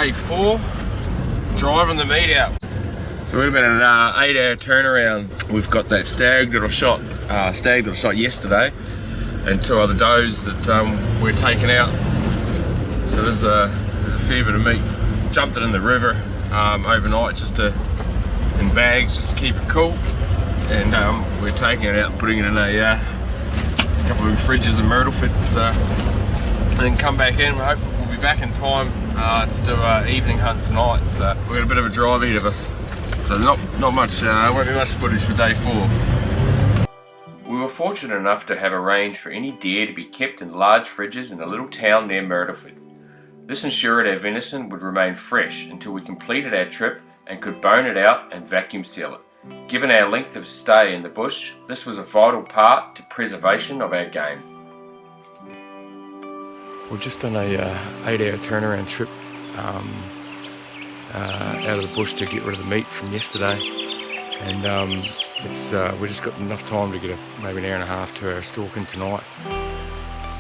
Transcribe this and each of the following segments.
day 4, driving the meat out. So we've been an 8-hour turnaround. We've got that stag little shot yesterday, and 2 other does that we're taking out. So there's a fair bit of meat. Jumped it in the river overnight in bags just to keep it cool, and we're taking it out and putting it in a couple of fridges and Myrtlefits, and then come back in. Hopefully we'll be back in time to do our evening hunt tonight. So we've got a bit of a drive ahead of us, so not much, won't be much footage for day 4. We were fortunate enough to have arranged for any deer to be kept in large fridges in a little town near Myrtleford. This ensured our venison would remain fresh until we completed our trip and could bone it out and vacuum seal it. Given our length of stay in the bush, this was a vital part to preservation of our game. We've just done a 8-hour turnaround trip out of the bush to get rid of the meat from yesterday, and we just got enough time to get maybe an hour and a half to our stalking tonight.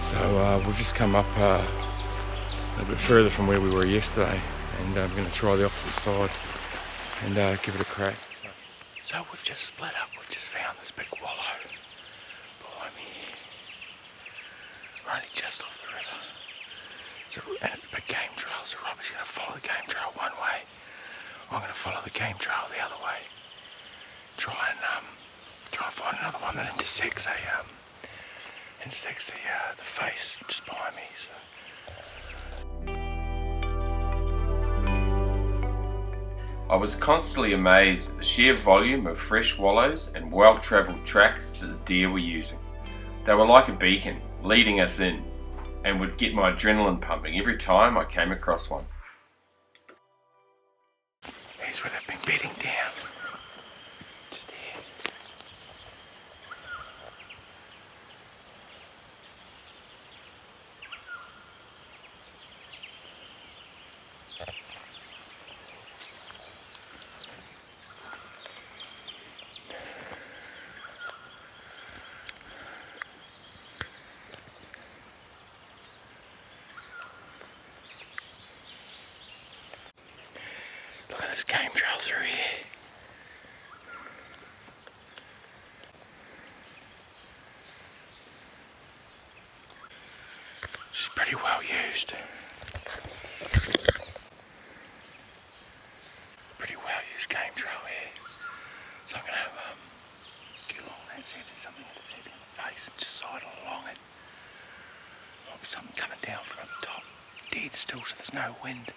So we've just come up a bit further from where we were yesterday, and I'm going to try the opposite side and give it a crack. So we've just split up. We've just found this big wallow behind me here. We're only just off the river. And it's a big game trail, so Robbie's going to follow the game trail one way. I'm going to follow the game trail the other way. Try and find another one that intersects the face just behind me. So. I was constantly amazed at the sheer volume of fresh wallows and well-travelled tracks that the deer were using. They were like a beacon, leading us in, and would get my adrenaline pumping every time I came across one. Here's where they've been bedding down. Just here. Look at this game trail through here. It's pretty well used. Pretty well used game trail here. So I'm going to get along that side. There's something in the face and just sidle along it. Might be something coming down from the top. Dead still, so there's no wind.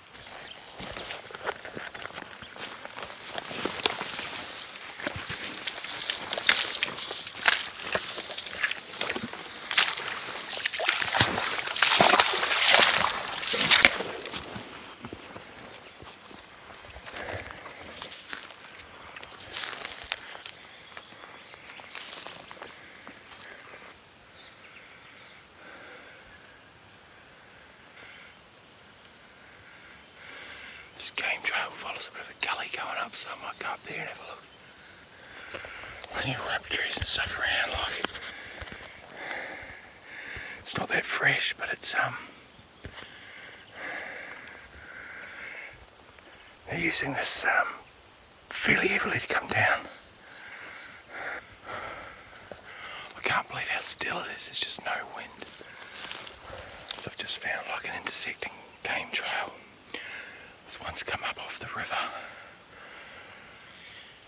This game trail follows a bit of a gully going up, so I might go up there and have a look. Plenty of rabbit trees and stuff around, like it. It's not that fresh, but it's they're using this fairly heavily to come down. I can't believe how still it is. There's just no wind. I've just found like an intersecting game trail. This one's come up off the river,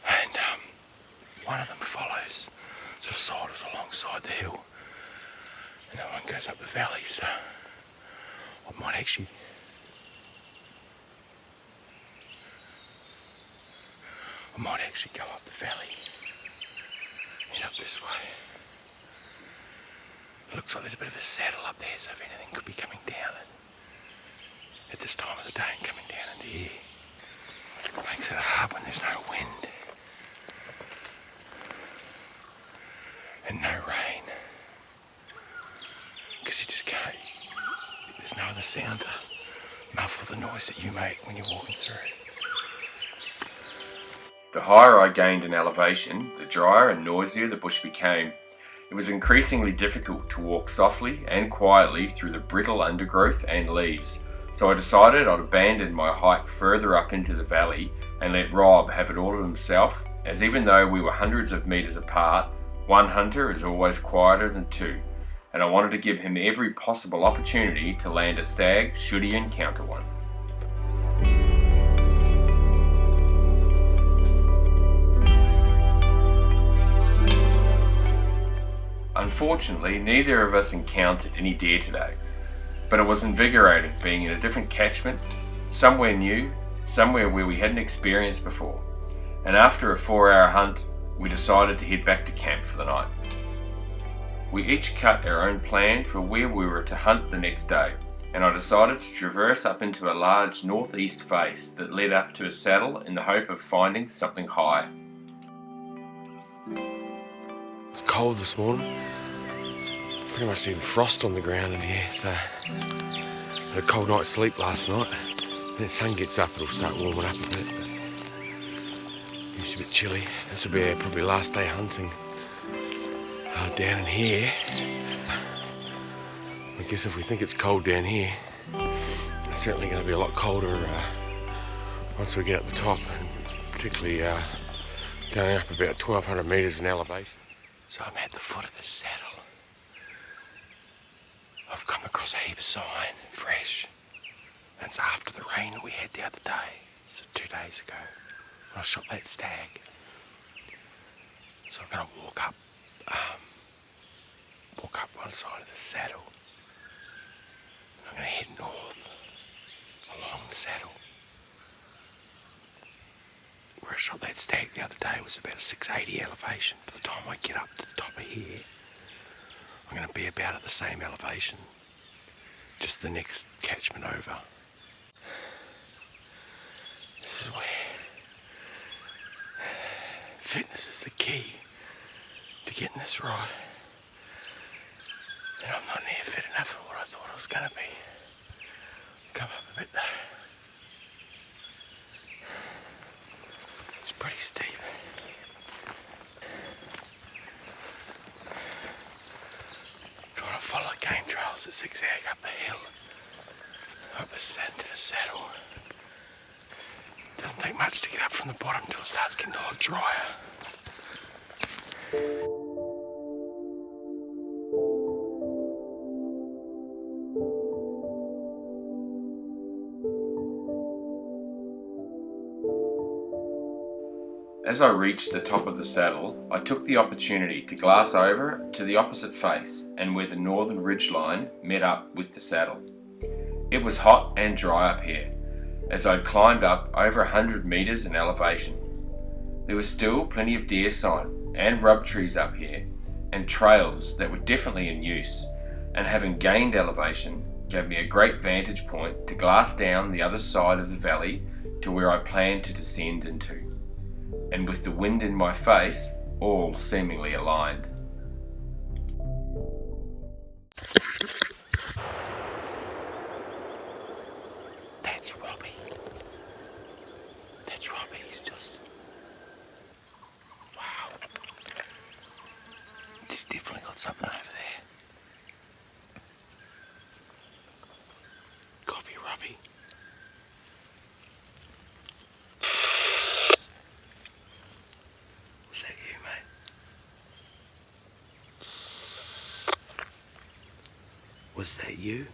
and one of them follows, sort of sidles alongside the hill, and that one goes up the valley. So I might actually go up the valley, head up this way. It looks like there's a bit of a saddle up there, so if anything could be coming down at this time of the day and coming down into here. It makes it hard when there's no wind and no rain, because you just can't, there's no other sound to muffle the noise that you make when you're walking through. The higher I gained in elevation, the drier and noisier the bush became. It was increasingly difficult to walk softly and quietly through the brittle undergrowth and leaves. So I decided I'd abandon my hike further up into the valley and let Rob have it all to himself, as even though we were hundreds of metres apart, one hunter is always quieter than two, and I wanted to give him every possible opportunity to land a stag should he encounter one. Unfortunately, neither of us encountered any deer today, but it was invigorating being in a different catchment, somewhere new, somewhere where we hadn't experienced before. And after a 4-hour hunt, we decided to head back to camp for the night. We each cut our own plan for where we were to hunt the next day, and I decided to traverse up into a large northeast face that led up to a saddle in the hope of finding something high. It's cold this morning. Pretty much even frost on the ground in here, so had a cold night's sleep last night. When the sun gets up, it'll start warming up a bit, but it's a bit chilly. This will be our probably last day hunting down in here. I guess if we think it's cold down here, it's certainly going to be a lot colder once we get up the top, and particularly going up about 1,200 metres in elevation. So I'm at the foot of the saddle. I've come across a heap of sign, fresh. And it's after the rain that we had the other day, so 2 days ago, when I shot that stag. So I'm going to walk up one side of the saddle. I'm going to head north along the saddle. Where I shot that stag the other day was about 680 elevation. By the time I get up to the top of here, I'm going to be about at the same elevation, just the next catchment over. This is where fitness is the key to getting this right. And I'm not near fit enough for what I thought I was going to be. Come up a bit though. It's pretty steep. Trying to follow game trails that zigzag up the hill, up the sand to the saddle. Doesn't take much to get up from the bottom until it starts getting a lot drier. As I reached the top of the saddle, I took the opportunity to glass over to the opposite face and where the northern ridgeline met up with the saddle. It was hot and dry up here, as I'd climbed up over 100 metres in elevation. There was still plenty of deer sign and rub trees up here, and trails that were definitely in use, and having gained elevation gave me a great vantage point to glass down the other side of the valley to where I planned to descend into. And with the wind in my face, all seemingly aligned. That's Robbie. That's Robbie, he's just... Wow. He's definitely got something over there. Copy, Robbie. Was that you?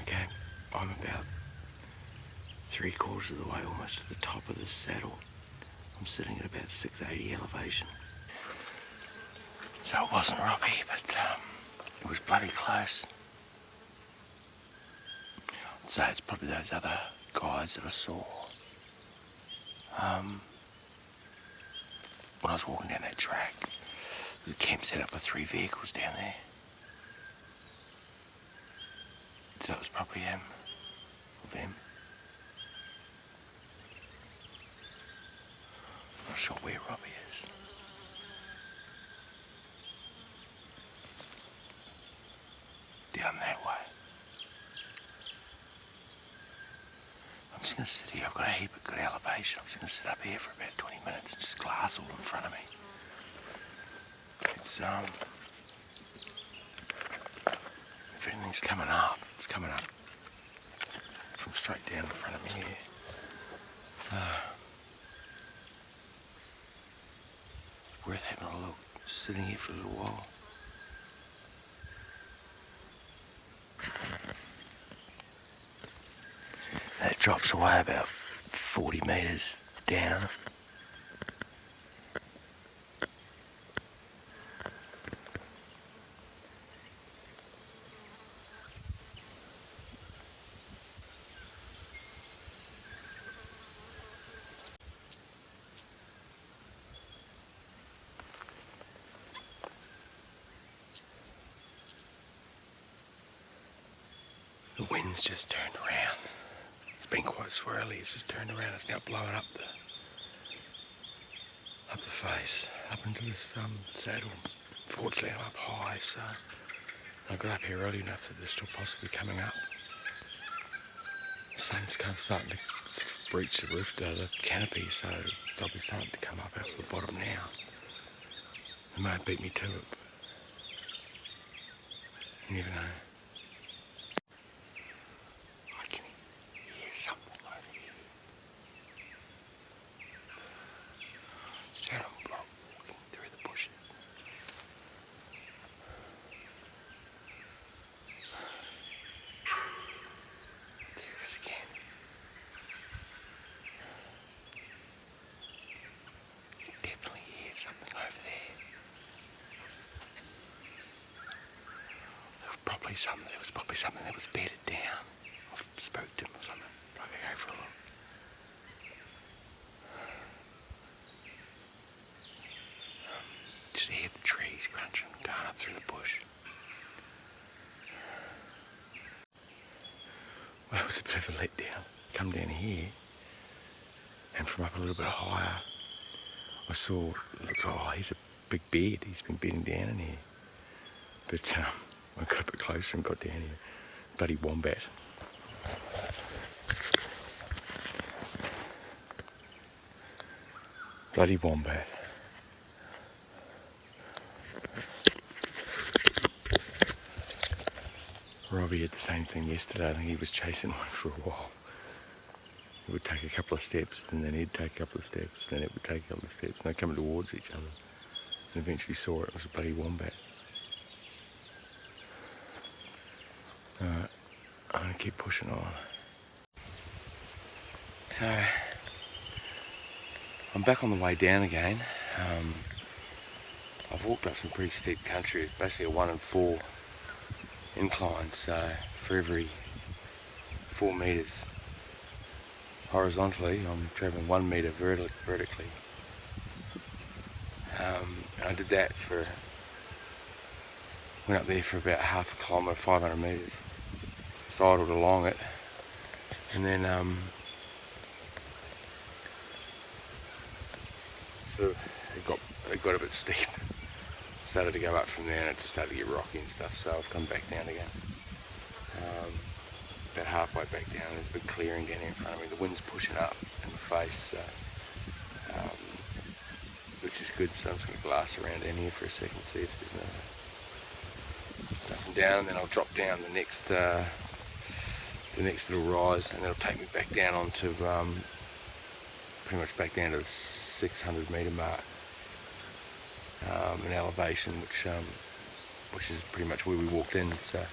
Okay, I'm about 3/4 of the way almost to the top of the saddle. I'm sitting at about 680 elevation. So it wasn't Robbie, but it was bloody close. I'd say it's probably those other guys that I saw. When I was walking down that track, the camp set up with 3 vehicles down there. So it was probably him, or them. I'm not sure where Robbie is. Down that way. I'm just going to sit here. I've got a heap of good elevation. I'm just going to sit up here for about 20 minutes and just glass all in front of me. if anything's coming up, it's coming up from straight down in front of me here. It's worth having a look. Just sitting here for a little while. That drops away about 40 metres down. The wind's just turned around. It's been quite swirly. It's just turned around. It's now blowing up the face, up into this saddle. Fortunately, I'm up high, so I got up here early enough that they're still possibly coming up. The sun's kind of starting to breach the roof, the canopy, so they'll be starting to come up out of the bottom now. They might beat me to it, but you never know. There was probably something that was bedded down. I've spooked him or something. Probably go for a look. Just hear the trees crunching, going up through the bush. Well, it was a bit of a letdown. Come down here, and from up a little bit higher, I saw, oh, he's a big beard. He's been bedding down in here. But I got a bit closer and got down here. Bloody wombat. Bloody wombat. Robbie had the same thing yesterday. I think he was chasing one for a while. It would take a couple of steps, and then he'd take a couple of steps, and then it would take a couple of steps, and they're coming towards each other. And eventually saw it was a bloody wombat. Alright, I'm going to keep pushing on. So, I'm back on the way down again. I've walked up some pretty steep country. It's basically a 1 in 4 incline, so for every 4 metres horizontally, I'm travelling 1 metre vertically. I did that went up there for about half a kilometre, 500 metres. Sidled along it, and then so it got a bit steep. Started to go up from there, and it just started to get rocky and stuff. So I've come back down again. About halfway back down, there's a big clearing down here in front of me. The wind's pushing up in the face, which is good. So I'm just going to glass around down here for a second, see if there's nothing down, and then I'll drop down the next little rise, and it'll take me back down onto pretty much back down to the 600 metre mark, an elevation which is pretty much where we walked in. So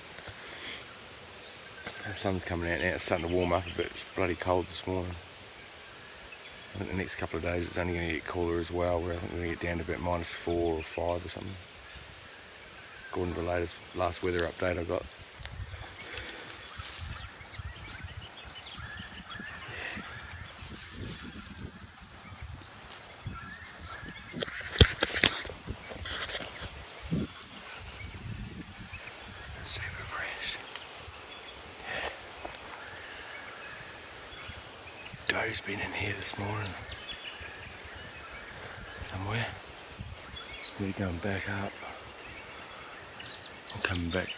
the sun's coming out now. It's starting to warm up a bit. It's bloody cold this morning. I think the next couple of days it's only going to get cooler as well, where I think we're going to get down to about -4 or 5 or something, according to the last weather update I got. Doe's been in here this morning somewhere. They're going back up. I'm coming back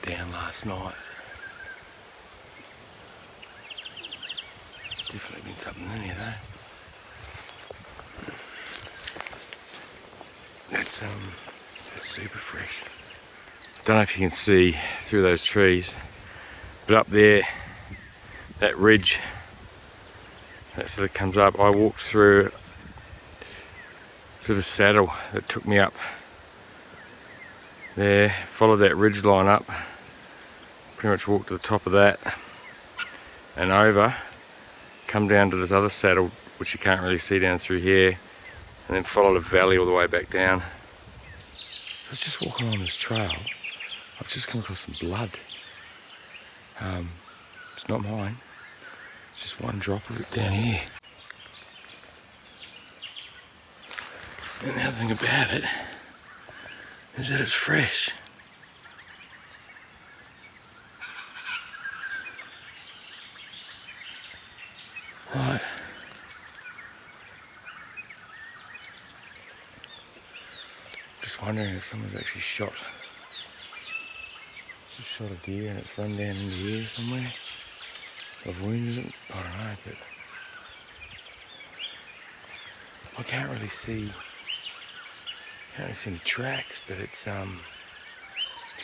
down last night. Definitely been something in here though. That's super fresh. Don't know if you can see through those trees, but up there, that ridge that sort of comes up, I walked through the saddle that took me up there, followed that ridge line up, pretty much walked to the top of that and over, come down to this other saddle which you can't really see down through here, and then followed a valley all the way back down. I was just walking along this trail. I've just come across some blood. It's not mine. It's just one drop of it down here. And the other thing about it is that it's fresh. Right. Just wondering if someone's actually shot a deer and it's run down into here somewhere. I've wounded it. I don't know, but I can't really see any tracks, but it's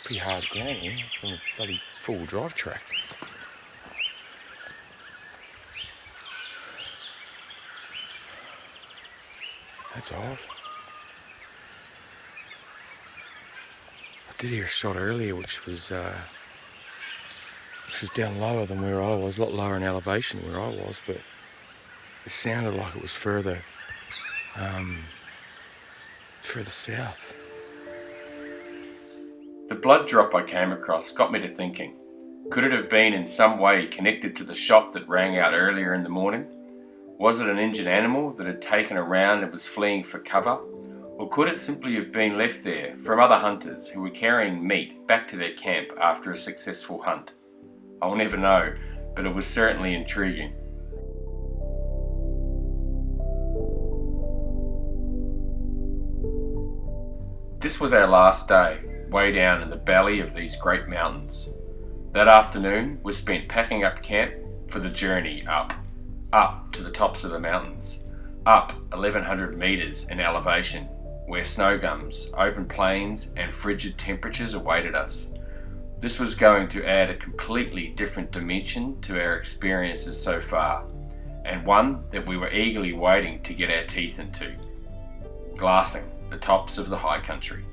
pretty hard ground here. It's on a bloody four-wheel drive track. That's odd. I did hear a shot earlier, which was down lower than where I was, a lot lower in elevation than where I was, but it sounded like it was further south. The blood drop I came across got me to thinking, could it have been in some way connected to the shot that rang out earlier in the morning? Was it an injured animal that had taken a round and was fleeing for cover? Or could it simply have been left there from other hunters who were carrying meat back to their camp after a successful hunt? I'll never know, but it was certainly intriguing. This was our last day, way down in the belly of these great mountains. That afternoon was spent packing up camp for the journey up to the tops of the mountains, up 1100 metres in elevation, where snow gums, open plains and frigid temperatures awaited us. This was going to add a completely different dimension to our experiences so far, and one that we were eagerly waiting to get our teeth into. Glassing the tops of the high country.